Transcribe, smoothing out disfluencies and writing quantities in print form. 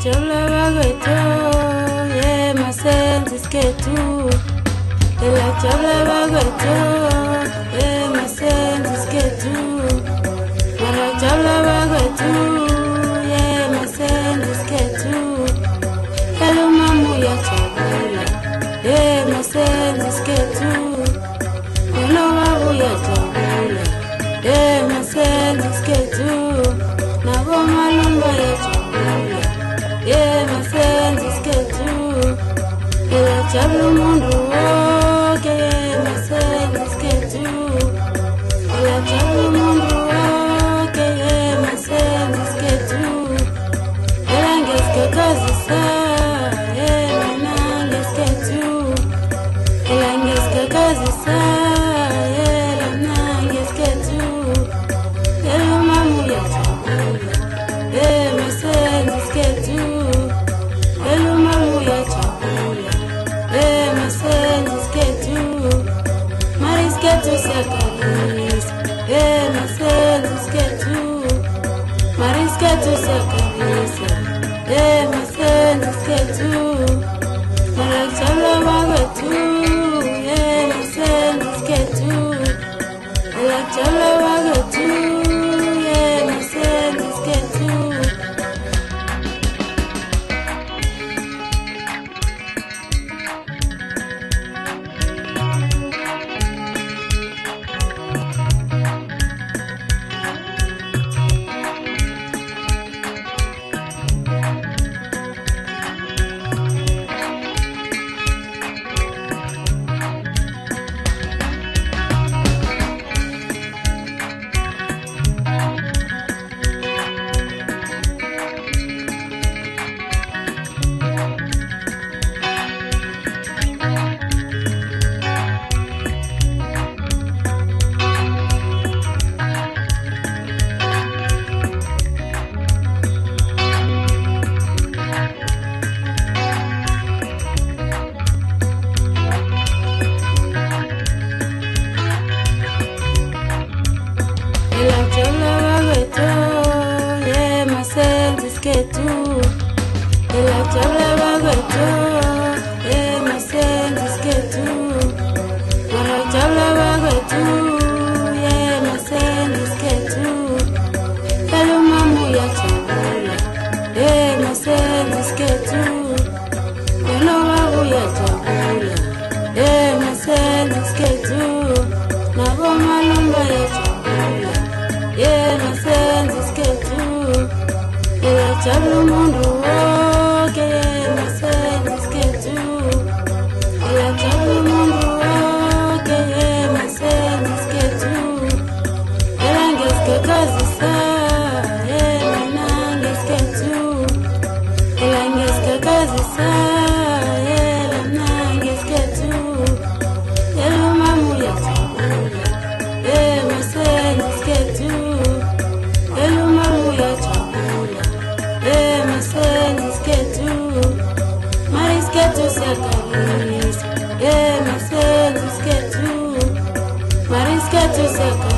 chola bagueto, masenzi sketu. Ela chola bagueto, masenzi sketu. Mara chola bagueto, masenzi sketu. Elu mamu ya chakula, masenzi sketu. Uno babu ya chakula, masenzi sketu. Nabo malumba ya chakula, masenzi sketu. Ela chalu mundu woke, masenzi sketu. Ela chalu mundu woke, masenzi sketu. Ela ngeske kazi sa, nange sketu. Ela ngeske kazi sa, nange sketu. Ela mamu ya chakula, masenzi sketu. Ela mamu ya chakula, masenzi sketu. Mari sketu sakalis, masenzi sketu. Mari sketu sakalis, masenzi sketu. Mara chola baguetu, masenzi sketu. Ela chola baguetu, masenzi sketu. Ela chola bagueto, masenzi sketu. Ela chola bagueto, masenzi sketu. Mara chola bagueto, masenzi sketu. Elu mamu ya chakula, masenzi sketu. Uno babu ya chakula, masenzi sketu. Nabo malumba ya chakula, masenzi sketu. Ela chalu mundu woke, masenzi sketu. Ela chalu mundu woke, masenzi sketu. Ela ngeske kazi sa, nange sketu. Ela ngeske kazi sa, nange sketu. Elu mamu ya chakula, masenzi sketu. Elu mamu ya chakula, masenzi sketu. Mari sketu sakalis, masenzi sketu. Mari sketu sakalis.